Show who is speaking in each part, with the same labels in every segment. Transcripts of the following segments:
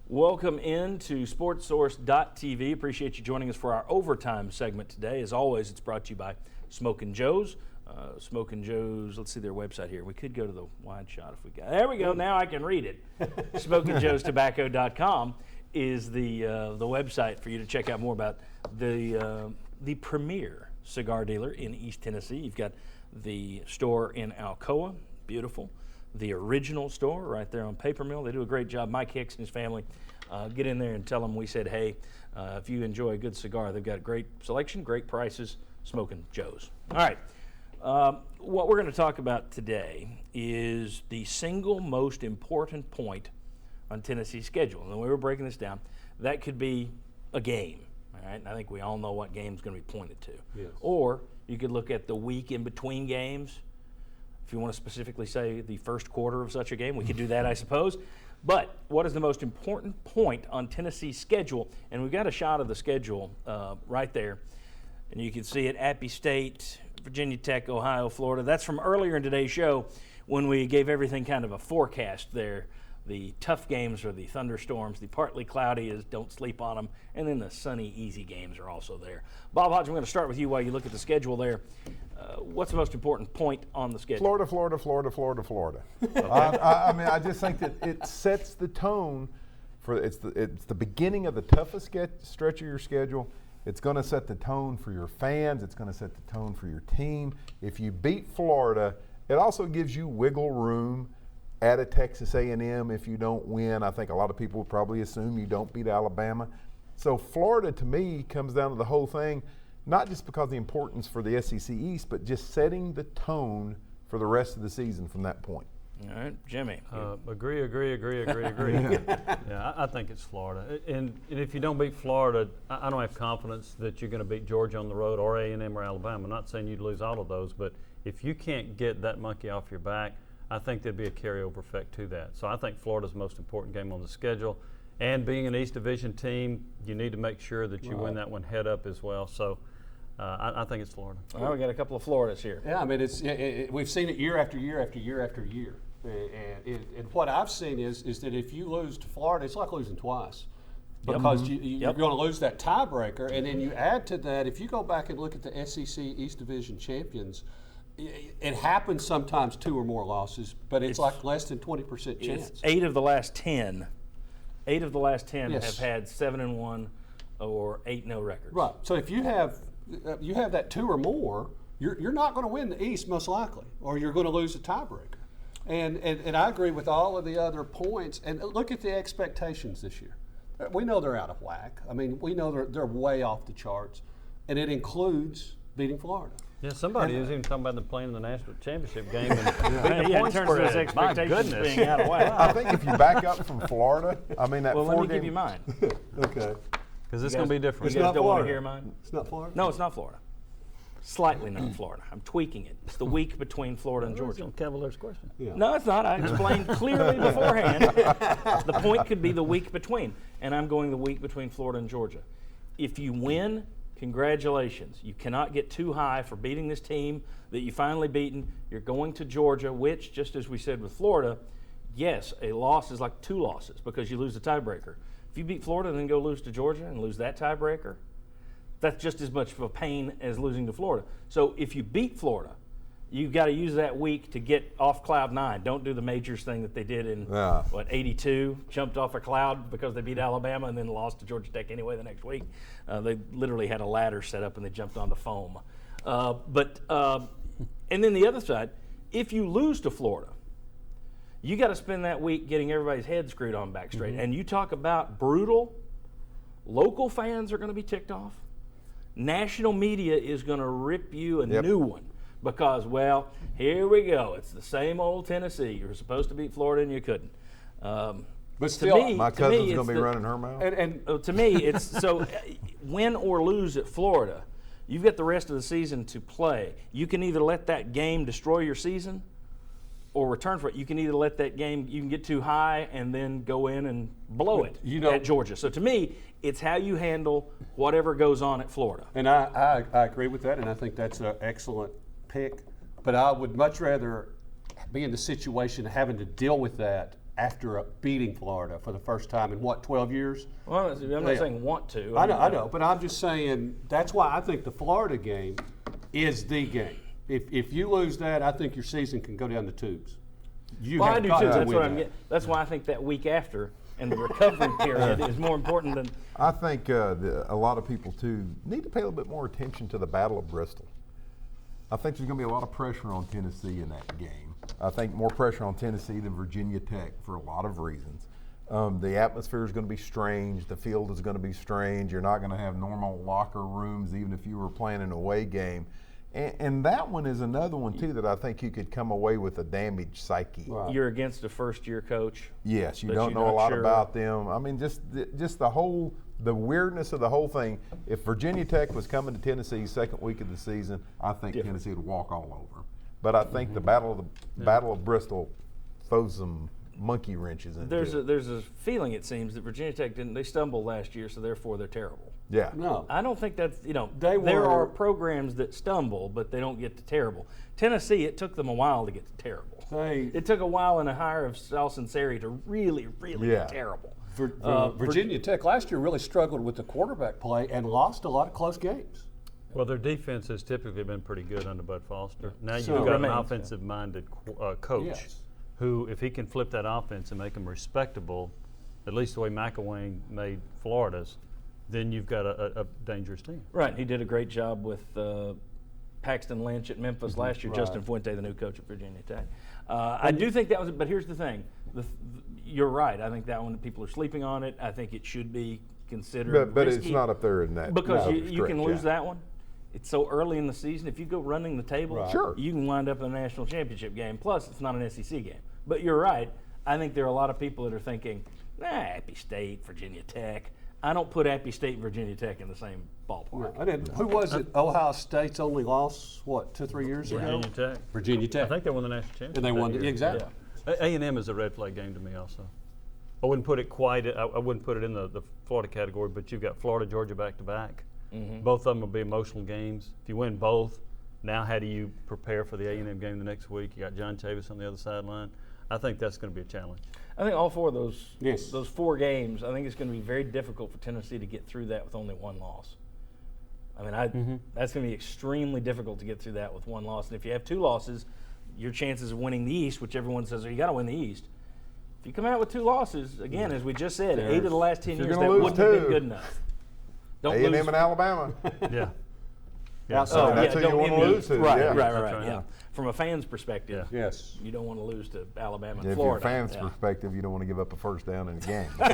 Speaker 1: Welcome into SportsSource.tv. Appreciate you joining us for our overtime segment today. As always, it's brought to you by Smokin' Joe's. Smokin' Joe's, let's see their website here. We could go to the wide shot if we got. There we go. Now I can read it. SmokinJoesTobacco.com is the website for you to check out more about the premier cigar dealer in East Tennessee. You've got the store in Alcoa, beautiful. The original store right there on Paper Mill. They do a great job. Mike Hicks and his family, get in there and tell them we said, hey, if you enjoy a good cigar, they've got great selection, great prices, Smokin' Joe's. All right, what we're going to talk about today is the single most important point on Tennessee's schedule. And when we were breaking this down, that could be a game. All right, and I think we all know what game's going to be pointed to.
Speaker 2: Yes.
Speaker 1: Or you could look at the week in between games. If you want to specifically say the first quarter of such a game, we could do that, I suppose. But what is the most important point on Tennessee's schedule? And we've got a shot of the schedule right there. And you can see it, Appy State, Virginia Tech, Ohio, Florida. That's from earlier in today's show when we gave everything kind of a forecast there. The tough games are the thunderstorms, the partly cloudy is don't sleep on them, and then the sunny, easy games are also there. Bob Hodge, I'm going to start with you while you look at the schedule there. What's the most important point on the schedule?
Speaker 3: Florida. Okay. I mean, I just think that it sets the tone for it's the beginning of the toughest stretch of your schedule. It's going to set the tone for your fans. It's going to set the tone for your team. If you beat Florida, it also gives you wiggle room at a Texas A&M if you don't win. I think a lot of people would probably assume you don't beat Alabama. So Florida, to me, comes down to the whole thing, not just because of the importance for the SEC East, but just setting the tone for the rest of the season from that point.
Speaker 1: All right, Jimmy.
Speaker 4: Agree. Yeah, I think it's Florida. And if you don't beat Florida, I don't have confidence that you're going to beat Georgia on the road or A&M or Alabama. I'm not saying you'd lose all of those, but if you can't get that monkey off your back, I think there'd be a carryover effect to that. So I think Florida's the most important game on the schedule. And being an East Division team, you need to make sure that you win that one head up as well. So I think it's Florida.
Speaker 1: Well, we got a couple of Floridas here.
Speaker 2: Yeah, I mean, we've seen it year after year after year after year. And what I've seen is that if you lose to Florida, it's like losing twice. Because you're going to lose that tiebreaker. And then you add to that, if you go back and look at the SEC East Division champions, it happens sometimes 2 or more losses, but it's like less than 20% chance.
Speaker 1: 8 of the last 10. 8 of the last 10
Speaker 2: Yes.
Speaker 1: have had 7-1 or 8-0 records.
Speaker 2: Right. So if you have that 2 or more, you're not going to win the East most likely, or you're going to lose a tiebreaker. And I agree with all of the other points. And look at the expectations this year. We know they're out of whack. I mean, we know they're way off the charts, and it includes beating Florida.
Speaker 4: Yeah, somebody is even talking about them playing in the national championship game and
Speaker 1: In terms of those expectations being out of whack.
Speaker 3: I think if you back up from Florida, I mean, that
Speaker 1: Well, let me
Speaker 3: 4-game
Speaker 1: give you mine.
Speaker 2: Okay.
Speaker 4: because it's going to be different.
Speaker 1: You guys don't want to hear mine?
Speaker 2: It's not Florida?
Speaker 1: No, it's not Florida. Slightly not Florida. I'm tweaking it. It's the week between Florida and Georgia.
Speaker 4: Cavaliers question.
Speaker 2: Yeah.
Speaker 1: No, it's not. I explained clearly beforehand. The point could be the week between, and I'm going the week between Florida and Georgia. If you win, congratulations. You cannot get too high for beating this team that you finally beaten. You're going to Georgia, which, just as we said with Florida, yes, a loss is like 2 losses because you lose the tiebreaker. If you beat Florida and then go lose to Georgia and lose that tiebreaker, that's just as much of a pain as losing to Florida. So if you beat Florida, you've got to use that week to get off cloud 9. Don't do the Majors thing that they did in, 82, jumped off a cloud because they beat Alabama and then lost to Georgia Tech anyway the next week. They literally had a ladder set up and they jumped onto foam. And then the other side, if you lose to Florida, you got to spend that week getting everybody's head screwed on back straight. Mm-hmm. And you talk about brutal, local fans are going to be ticked off. National media is going to rip you a new one because, well, here we go. It's the same old Tennessee. You were supposed to beat Florida and you couldn't.
Speaker 2: But still,
Speaker 3: my cousin's going to be running her mouth.
Speaker 1: And to me, it's so win or lose at Florida, you've got the rest of the season to play. You can either let that game destroy your season or return for it. You can either let that game, you can get too high and then go in and blow it at Georgia. So to me, it's how you handle whatever goes on at Florida.
Speaker 2: And I agree with that, and I think that's an excellent pick. But I would much rather be in the situation of having to deal with that after beating Florida for the first time in what, 12 years?
Speaker 1: Well, I'm not
Speaker 2: Yeah.
Speaker 1: saying want to.
Speaker 2: I know, but I'm just saying that's why I think the Florida game is the game. If you lose that, I think your season can go down the tubes. You
Speaker 1: Well, I
Speaker 2: have
Speaker 1: do
Speaker 2: got
Speaker 1: too.
Speaker 2: to
Speaker 1: That's
Speaker 2: win
Speaker 1: what I'm
Speaker 2: that.
Speaker 1: getting. That's why I think that week after and the recovery period is more important than.
Speaker 3: I think a lot of people too need to pay a little bit more attention to the Battle of Bristol. I think there's going to be a lot of pressure on Tennessee in that game. I think more pressure on Tennessee than Virginia Tech for a lot of reasons. The atmosphere is going to be strange. The field is going to be strange. You're not going to have normal locker rooms, even if you were playing an away game. And that one is another one too that I think you could come away with a damaged psyche.
Speaker 2: Right.
Speaker 1: You're against a first-year coach.
Speaker 3: Yes, you
Speaker 1: that
Speaker 3: don't
Speaker 1: you're
Speaker 3: know a
Speaker 1: not
Speaker 3: lot
Speaker 1: sure.
Speaker 3: about them. I mean, just the weirdness of the whole thing. If Virginia Tech was coming to Tennessee second week of the season, I think
Speaker 1: Different.
Speaker 3: Tennessee would walk all over. But I think the Battle of Bristol throws some monkey wrenches into
Speaker 1: There's
Speaker 3: it.
Speaker 1: a feeling, it seems, that Virginia Tech didn't. They stumbled last year, so therefore they're terrible.
Speaker 3: Yeah.
Speaker 2: No.
Speaker 1: I don't think that's,
Speaker 2: They
Speaker 1: there
Speaker 2: were-
Speaker 1: are programs that stumble, but they don't get to terrible. Tennessee, it took them a while to get to terrible. It took a while in the hire of Sal Sinceri to really, really
Speaker 3: Yeah.
Speaker 1: get terrible.
Speaker 2: Virginia Tech last year really struggled with the quarterback play and lost a lot of close games.
Speaker 4: Well, their defense has typically been pretty good under Bud Foster. Now
Speaker 2: So-
Speaker 4: you've got an
Speaker 1: Remains, yeah.
Speaker 4: offensive-minded coach
Speaker 2: Yes.
Speaker 4: who, if he can flip that offense and make them respectable, at least the way McElwain made Florida's, then you've got a dangerous team.
Speaker 1: Right, he did a great job with Paxton Lynch at Memphis last year.
Speaker 2: Right.
Speaker 1: Justin Fuente, the new coach at Virginia Tech. I do think that was, but here's the thing. You're right. I think that one, people are sleeping on it. I think it should be considered
Speaker 3: But it's
Speaker 1: risky
Speaker 3: not up there in that.
Speaker 1: because
Speaker 3: no,
Speaker 1: you can
Speaker 3: stretch,
Speaker 1: lose
Speaker 3: yeah.
Speaker 1: that one. It's so early in the season. If you go running the table,
Speaker 2: Right.
Speaker 3: Sure.
Speaker 1: you can wind up in a national championship game. Plus, it's not an SEC game. But you're right. I think there are a lot of people that are thinking, Appy State, Virginia Tech. I don't put Appy State and Virginia Tech in the same ballpark.
Speaker 2: I didn't. Who was it? Ohio State's only loss, what, 2-3 years ago?
Speaker 4: Virginia Tech.
Speaker 2: Virginia
Speaker 4: I
Speaker 2: Tech.
Speaker 4: think they won the national championship.
Speaker 2: And they won
Speaker 4: that
Speaker 2: it.
Speaker 4: year.
Speaker 2: Exactly.
Speaker 4: A&M is a red flag game to me also. I wouldn't put it quite, I wouldn't put it in the Florida category, but you've got Florida, Georgia back to back. Both of them will be emotional games. If you win both, now how do you prepare for the A&M game the next week? You got John Chavis on the other sideline. I think that's going to be a challenge.
Speaker 1: I think all four of those
Speaker 2: Yes.
Speaker 1: those 4 games, I think it's going to be very difficult for Tennessee to get through that with only 1 loss. I mean, that's going to be extremely difficult to get through that with 1 loss. And if you have 2 losses, your chances of winning the East, which everyone says, oh, you got to win the East. If you come out with 2 losses, again, as we just said, 8 of the last 10
Speaker 3: you're
Speaker 1: years,
Speaker 3: gonna
Speaker 1: that
Speaker 3: lose
Speaker 1: wouldn't have been
Speaker 3: 2.
Speaker 1: good enough. Don't
Speaker 3: A&M
Speaker 1: lose.
Speaker 3: and Alabama.
Speaker 4: Yeah.
Speaker 2: Outside.
Speaker 3: that's who you
Speaker 1: don't
Speaker 3: wanna
Speaker 1: end
Speaker 3: lose to,
Speaker 1: Right,
Speaker 3: yeah.
Speaker 1: right,
Speaker 4: That's
Speaker 1: right,
Speaker 4: right.
Speaker 1: yeah. From a fan's perspective,
Speaker 2: Yes.
Speaker 1: you don't want to lose to Alabama and
Speaker 3: If
Speaker 1: Florida.
Speaker 3: you're a fan's
Speaker 1: Yeah.
Speaker 3: perspective, you don't want to give up a first down in a game. So.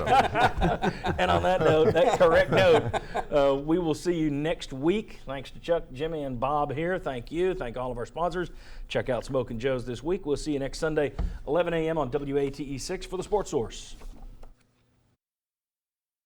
Speaker 1: And on that note, that correct note, we will see you next week. Thanks to Chuck, Jimmy, and Bob here. Thank you. Thank all of our sponsors. Check out Smokin' Joe's this week. We'll see you next Sunday, 11 a.m. on WATE 6 for the Sports Source.